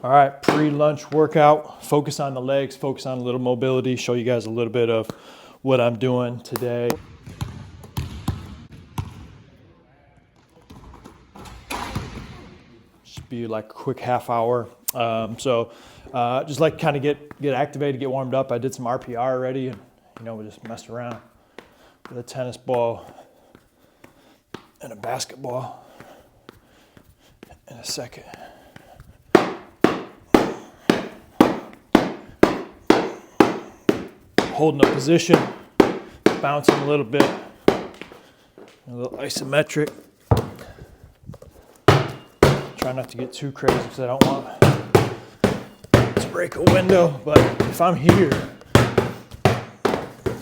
All right, pre-lunch workout, focus on the legs, focus on a little mobility, show you guys a little bit of what I'm doing today. Should be like a quick half hour. Just like kind of get activated, get warmed up. I did some RPR already, and we just messed around with a tennis ball and a basketball in a second. Holding a position, bouncing a little bit, a little isometric. Try not to get too crazy because I don't want to break a window, but if I'm here,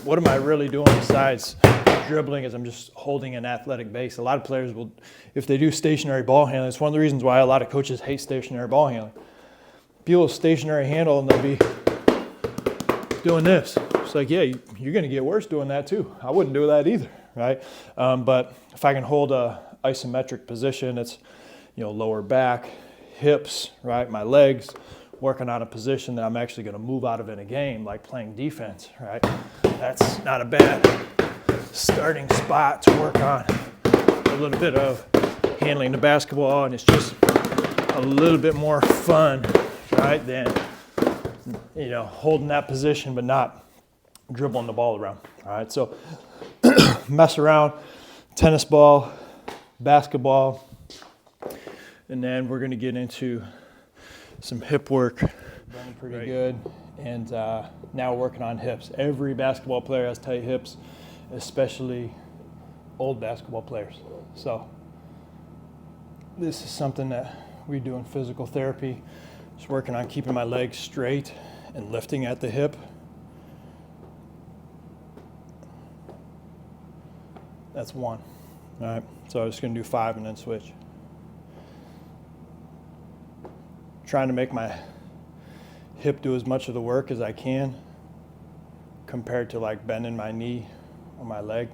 what am I really doing besides dribbling is I'm just holding an athletic base. A lot of players will, if they do stationary ball handling, it's one of the reasons why a lot of coaches hate stationary ball handling. People with stationary handle and they'll be doing this. It's like, yeah, you're going to get worse doing that too. I wouldn't do that either, right? But if I can hold a isometric position, it's, lower back, hips, right? My legs, working on a position that I'm actually going to move out of in a game, like playing defense, right? That's not a bad starting spot to work on a little bit of handling the basketball, and it's just a little bit more fun, right, than, holding that position but not dribbling the ball around. All right, so mess around, tennis ball, basketball, and then we're going to get into some hip work. Running pretty good, and now we're working on hips. Every basketball player has tight hips, especially old basketball players. So this is something that we do in physical therapy. Just working on keeping my legs straight and lifting at the hip. That's one. All right, so I'm just going to do 5 and then switch. Trying to make my hip do as much of the work as I can compared to like bending my knee or my leg.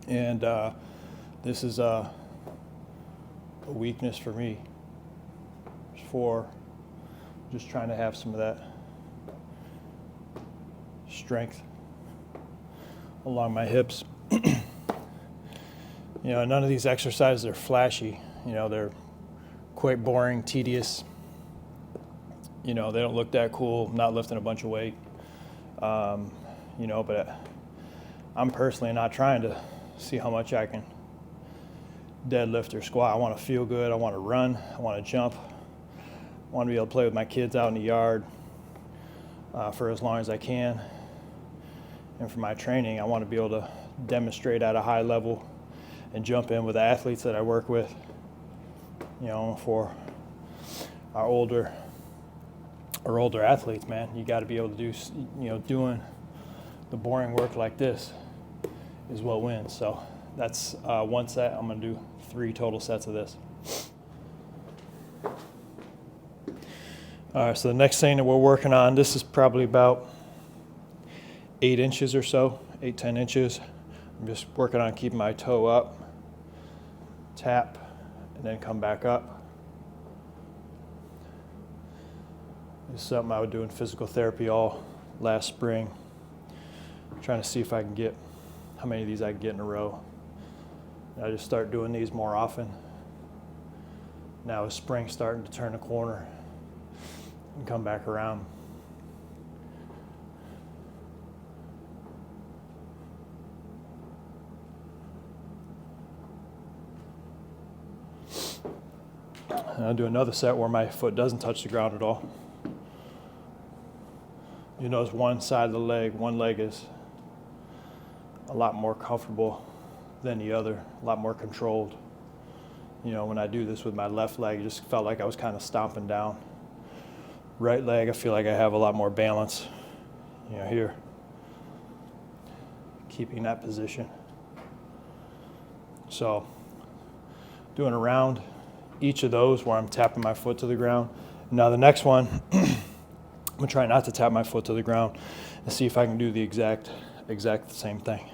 And this is a weakness for me, for just trying to have some of that strength along my hips. None of these exercises are flashy. They're quite boring, tedious. They don't look that cool. I'm not lifting a bunch of weight. But I'm personally not trying to see how much I can deadlift or squat. I want to feel good. I want to run. I want to jump. I want to be able to play with my kids out in the yard for as long as I can. And for my training, I want to be able to demonstrate at a high level and jump in with the athletes that I work with. For our older athletes, man, you got to be able to do, doing the boring work like this is what wins. So that's one set. I'm going to do 3 total sets of this. All right, so the next thing that we're working on, this is probably about 8 inches or so, 8-10 inches. I'm just working on keeping my toe up, tap, and then come back up. This is something I would do in physical therapy all last spring. I'm trying to see if I can get how many of these I can get in a row. And I just start doing these more often. Now is spring starting to turn a corner and come back around. And I'll do another set where my foot doesn't touch the ground at all. You notice one side of the leg, one leg is a lot more comfortable than the other, a lot more controlled. When I do this with my left leg, it just felt like I was kind of stomping down. Right leg, I feel like I have a lot more balance, here, keeping that position. So, doing a round each of those where I'm tapping my foot to the ground. Now the next one, I'm gonna try not to tap my foot to the ground and see if I can do the exact same thing.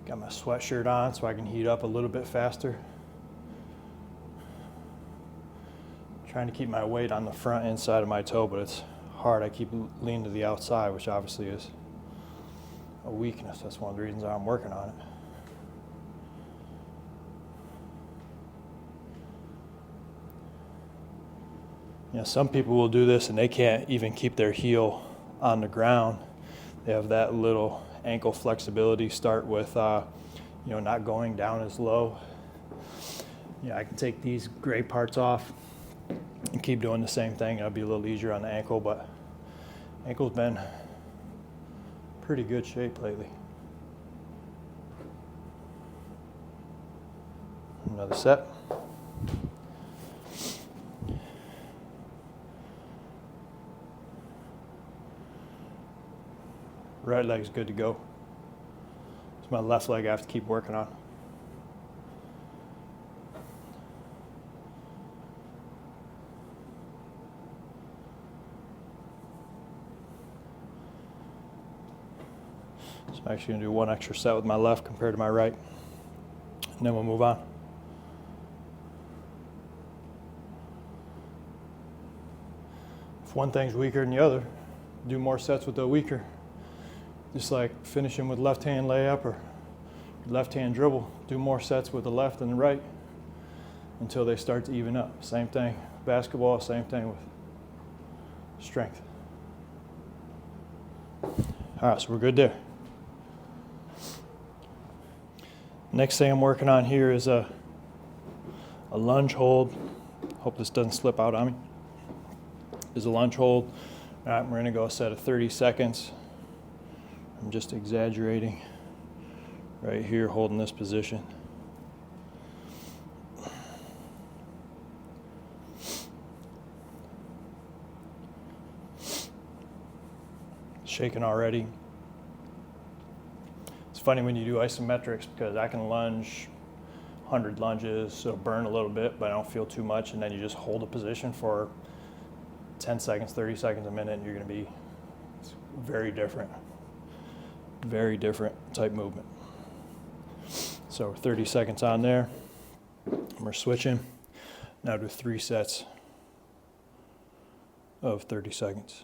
Got my sweatshirt on so I can heat up a little bit faster. Trying to keep my weight on the front inside of my toe, but it's hard. I keep leaning to the outside, which obviously is a weakness. That's one of the reasons I'm working on it. You know, some people will do this and they can't even keep their heel on the ground. They have that little ankle flexibility. Start with, not going down as low. I can take these gray parts off and keep doing the same thing. It'll be a little easier on the ankle, but ankle's been pretty good shape lately. Another set. Right leg's good to go. It's my left leg I have to keep working on. So I'm actually gonna do one extra set with my left compared to my right, and then we'll move on. If one thing's weaker than the other, do more sets with the weaker. Just like finishing with left hand layup or left hand dribble, do more sets with the left than the right until they start to even up. Same thing, basketball, same thing with strength. All right, so we're good there. Next thing I'm working on here is a lunge hold. Hope this doesn't slip out on me. Is a lunge hold. All right, we're gonna go a set of 30 seconds. I'm just exaggerating right here, holding this position. Shaking already. It's funny when you do isometrics because I can lunge 100 lunges, so burn a little bit, but I don't feel too much, and then you just hold a position for 10 seconds, 30 seconds, a minute, and you're gonna be very different. Very different type movement. So 30 seconds on there. We're switching. Now do 3 sets of 30 seconds.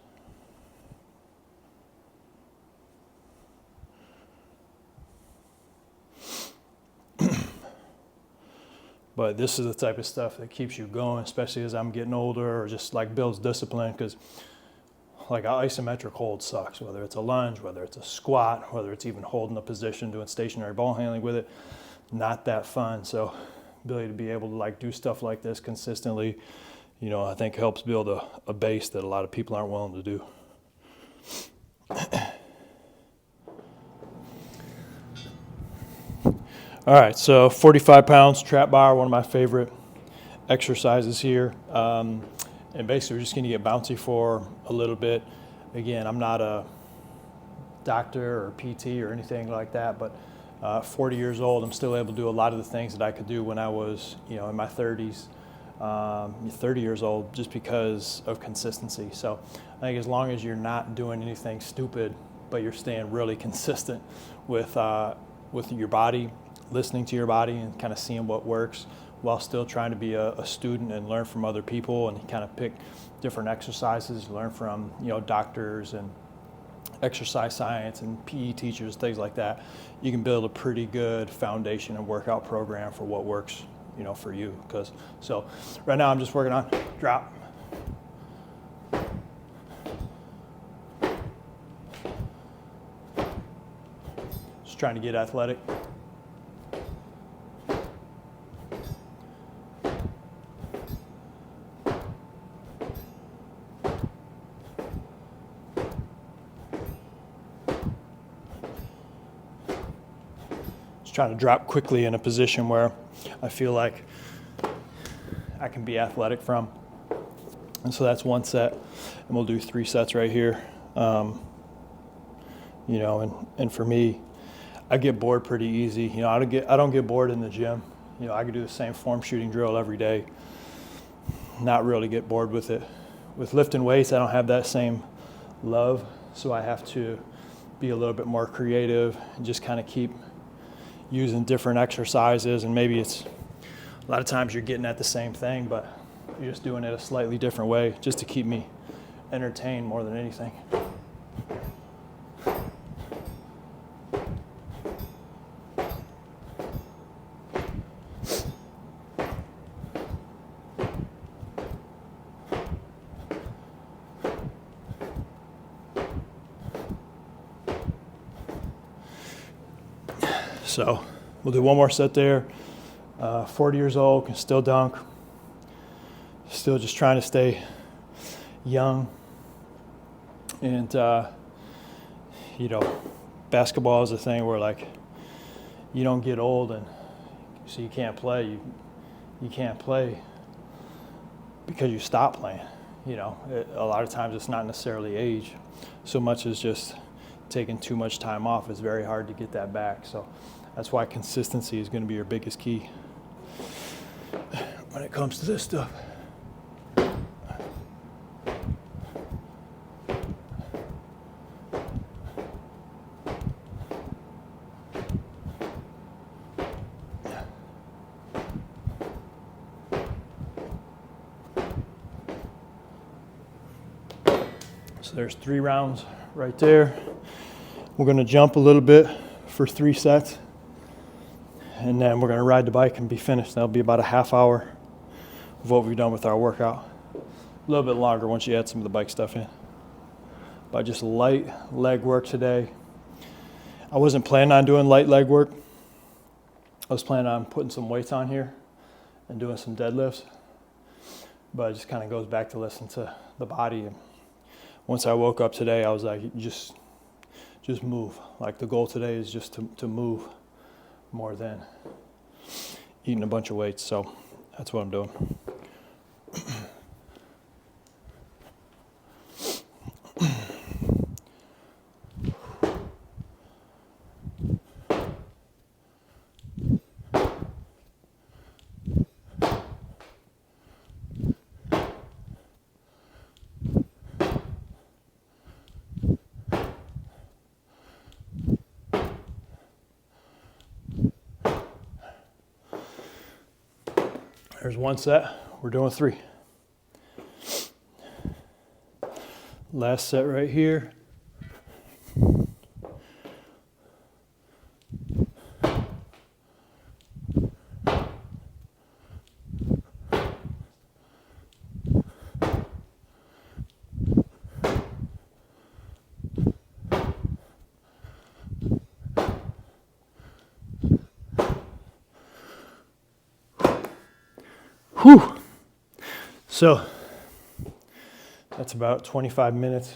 But this is the type of stuff that keeps you going, especially as I'm getting older, or just like builds discipline, because like an isometric hold sucks, whether it's a lunge, whether it's a squat, whether it's even holding a position, doing stationary ball handling with it, not that fun. So ability to be able to like do stuff like this consistently, I think helps build a base that a lot of people aren't willing to do. All right, so 45 pounds, trap bar, one of my favorite exercises here. And basically we're just gonna get bouncy for a little bit. Again, I'm not a doctor or PT or anything like that, but 40 years old, I'm still able to do a lot of the things that I could do when I was, in my 30s, 30 years old, just because of consistency. So I think as long as you're not doing anything stupid, but you're staying really consistent with your body, listening to your body and kind of seeing what works, while still trying to be a student and learn from other people and kind of pick different exercises, learn from doctors and exercise science and PE teachers, things like that. You can build a pretty good foundation and workout program for what works, for you. So right now I'm just working on drop. Just trying to get athletic. Trying to drop quickly in a position where I feel like I can be athletic from. And so that's one set, and we'll do 3 sets right here. And for me, I get bored pretty easy. I don't get bored in the gym. I can do the same form shooting drill every day, not really get bored with it. With lifting weights, I don't have that same love, so I have to be a little bit more creative and just kind of keep using different exercises, and maybe it's a lot of times you're getting at the same thing, but you're just doing it a slightly different way just to keep me entertained more than anything. So we'll do one more set there. 40 years old, can still dunk. Still just trying to stay young. And, you know, basketball is a thing where, like, you don't get old and so you can't play. You can't play because you stop playing. You know, a lot of times it's not necessarily age so much as just taking too much time off. It's very hard to get that back. So that's why consistency is going to be your biggest key when it comes to this stuff. So there's 3 rounds right there. We're going to jump a little bit for 3 sets. And then we're going to ride the bike and be finished. That'll be about a half hour of what we've done with our workout. A little bit longer once you add some of the bike stuff in. But just light leg work today. I wasn't planning on doing light leg work. I was planning on putting some weights on here and doing some deadlifts. But it just kind of goes back to listening to the body. And once I woke up today, I was like, just move. Like, the goal today is just to move more than eating a bunch of weights. So that's what I'm doing. There's 1 set. We're doing 3. Last set right here. Whew. So that's about 25 minutes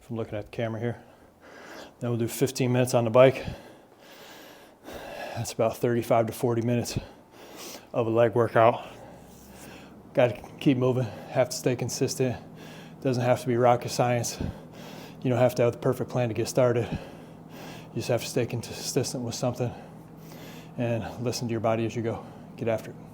if I'm looking at the camera here. Then we'll do 15 minutes on the bike. That's about 35 to 40 minutes of a leg workout. Got to keep moving, have to stay consistent. Doesn't have to be rocket science. You don't have to have the perfect plan to get started. You just have to stay consistent with something and listen to your body as you go. Get after it.